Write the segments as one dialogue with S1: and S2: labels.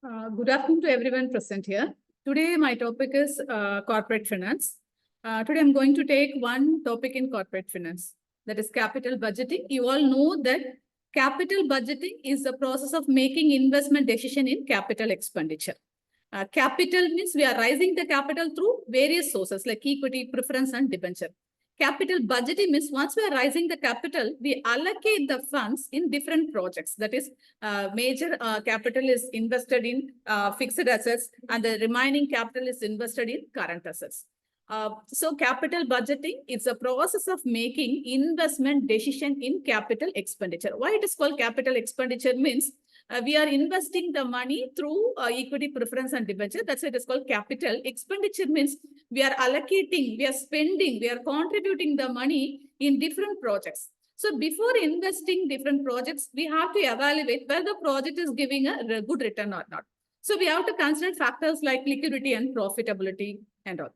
S1: Good afternoon to everyone present here. Today, my topic is corporate finance. Today, I'm going to take one topic in corporate finance, that is capital budgeting. You all know that capital budgeting is the process of making investment decision in capital expenditure. Capital means we are raising the capital through various sources like equity, preference, and debenture. Capital budgeting means once we are raising the capital, we allocate the funds in different projects. That is, major capital is invested in fixed assets and the remaining capital is invested in current assets. So capital budgeting is a process of making investment decision in capital expenditure. Why it is called capital expenditure means we are investing the money through equity, preference, and debenture. That's why it is called capital expenditure means we are allocating, we are spending, we are contributing the money in different projects. So before investing different projects, we have to evaluate whether the project is giving a good return or not. So we have to consider factors like liquidity and profitability and all.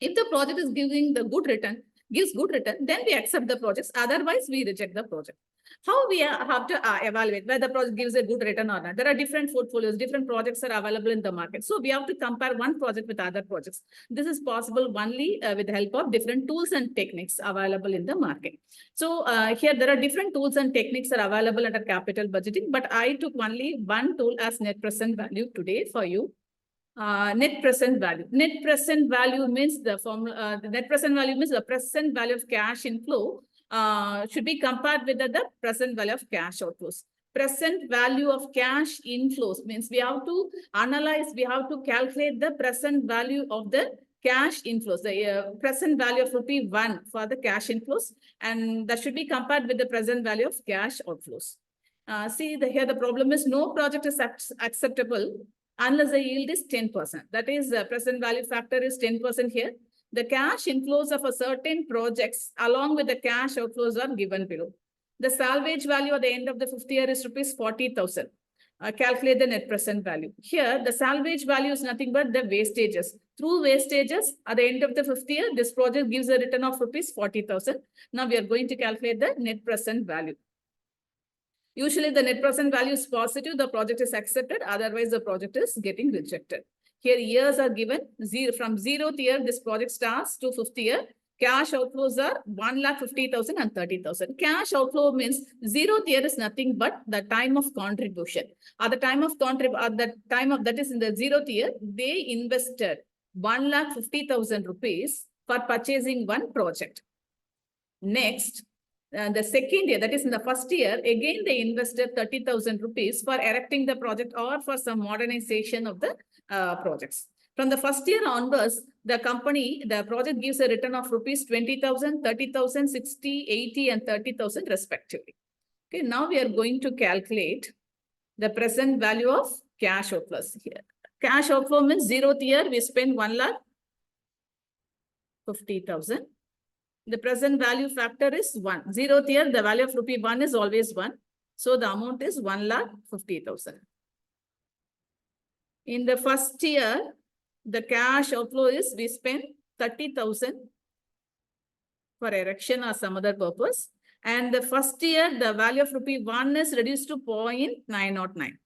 S1: If the project is giving the good return, gives good return, then we accept the projects. Otherwise, we reject the project. How we have to evaluate whether the project gives a good return or not? There are different portfolios, different projects are available in the market. So we have to compare one project with other projects. This is possible only with the help of different tools and techniques available in the market. So here there are different tools and techniques are available under capital budgeting, but I took only one tool as net present value today for you. Net present value. Net present value means the formula. The net present value means the present value of cash inflow should be compared with the present value of cash outflows. Present value of cash inflows means we have to analyze, we have to calculate the present value of the cash inflows, the present value of ₹1 for the cash inflows, and that should be compared with the present value of cash outflows. See, here the problem is no project is acceptable unless the yield is 10%. That is, the present value factor is 10% here. The cash inflows of a certain projects along with the cash outflows are given below. The salvage value at the end of the 5th year is ₹40,000. Calculate the net present value. Here, the salvage value is nothing but the wastages. Through wastages, at the end of the 5th year, this project gives a return of ₹40,000. Now, we are going to calculate the net present value. Usually the net present value is positive, the project is accepted, otherwise the project is getting rejected. Here years are given, from 0th year, this project starts to 5th year. Cash outflows are 1,50,000 and 30,000. Cash outflow means 0th year is nothing but the time of contribution. At the time of that is in the 0th year, they invested 1,50,000 rupees for purchasing one project. Next, the second year, that is in the 1st year, again they invested 30,000 rupees for erecting the project or for some modernization of the projects. From the 1st year onwards, the project gives a return of ₹20,000, 30,000, 60, 80, and 30,000 respectively. Okay, now we are going to calculate the present value of cash outflows here. Cash outflow means 0th year, we spend 1,50,000. The present value factor is 1. 0th year, the value of ₹1 is always 1. So the amount is 1,50,000. In the 1st year, the cash outflow is we spend 30,000 for erection or some other purpose. And the 1st year, the value of ₹1 is reduced to 0.909.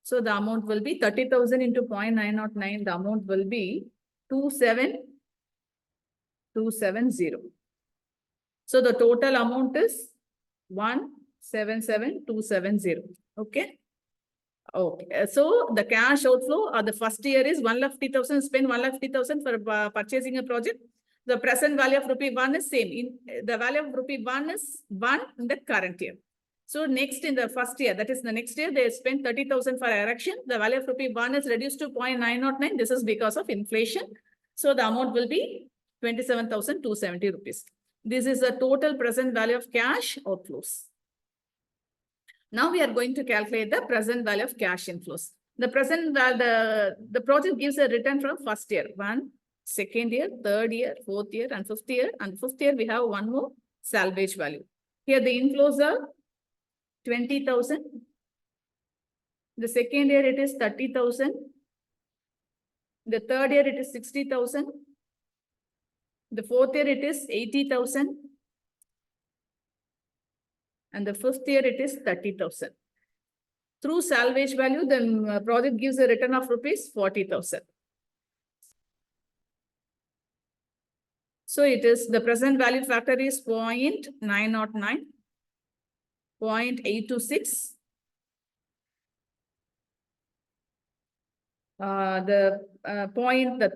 S1: So the amount will be 30,000 into 0.909. The amount will be 27270. So the total amount is 177,270. Okay. Okay. So the cash outflow of the 1st year is 1,50,000. Spend 1,50,000 for purchasing a project. The present value of ₹1 is same. The value of ₹1 is 1 in the current year. So next in the 1st year, that is the next year, they spent 30,000 for erection. The value of ₹1 is reduced to 0.909. This is because of inflation. So the amount will be 27,270 rupees. This is the total present value of cash outflows. Now we are going to calculate the present value of cash inflows. The present the project gives a return from 1st year, 1, 2nd year, 3rd year, 4th year, and 5th year. And 5th year we have one more salvage value. Here the inflows are 20,000. The 2nd year it is 30,000. The 3rd year it is 60,000. The 4th year it is 80,000. And the 5th year it is 30,000. Through salvage value, the project gives a return of rupees 40,000. So it is the present value factor is 0.909, 0.826. The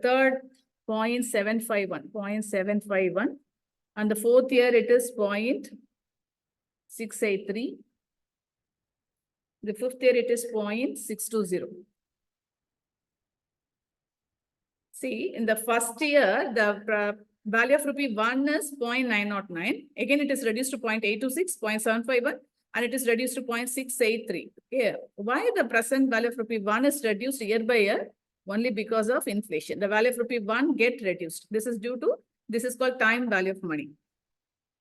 S1: third 0.751, 0.751. And the fourth year it is 0.683. The fifth year it is 0.620. See, in the first year, the value of rupee 1 is 0.909. Again, it is reduced to 0.826, 0.751, and it is reduced to 0.683. Here, why the present value of rupee 1 is reduced year by year? Only because of inflation. The value of rupee 1 get reduced. This is due to, this is called time value of money.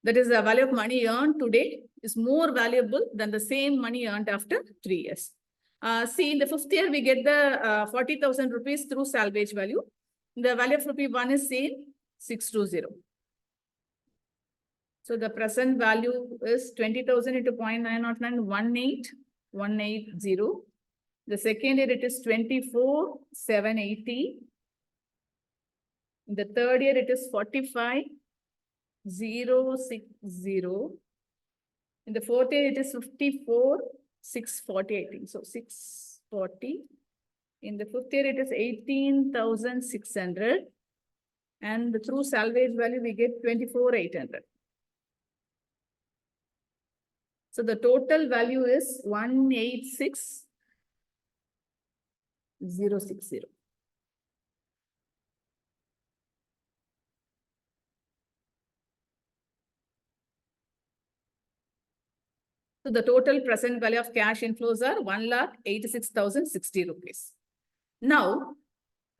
S1: That is, the value of money earned today is more valuable than the same money earned after 3 years. See, in the fifth year, we get the 40,000 rupees through salvage value. The value of rupee 1 is same, 620. So the present value is 20,000 into 0.909, 18180. The second year, it is 24,780. In the third year, it is 45,060. In the fourth year, it is 54,640, I think. So 640. In the fifth year, it is 18,600. And through salvage value, we get 24,800. So the total value is 186,060. So the total present value of cash inflows are 1,86,060 rupees. Now,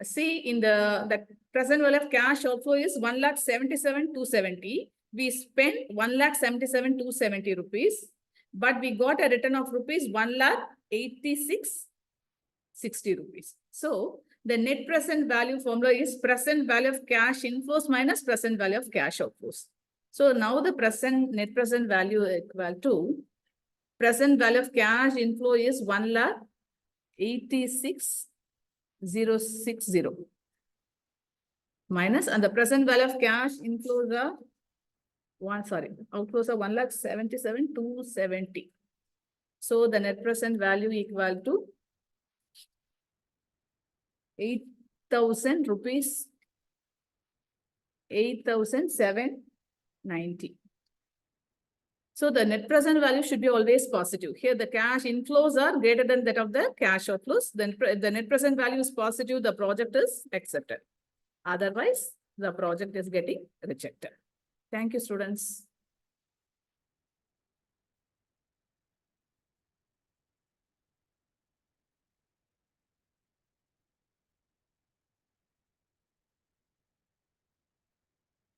S1: see, in the present value of cash outflow is 1,77,270. We spent 1,77,270 rupees, but we got a return of rupees 1,86,60 rupees. So the net present value formula is present value of cash inflows minus present value of cash outflows. So now the net present value equal to present value of cash inflow is 1,86,060 minus, and the present value of cash inflows are outflows are 1,77,270. So the net present value equal to 8,000 rupees, 8,790. So the net present value should be always positive. Here the cash inflows are greater than that of the cash outflows. Then the net present value is positive, the project is accepted. Otherwise, the project is getting rejected. Thank you, students.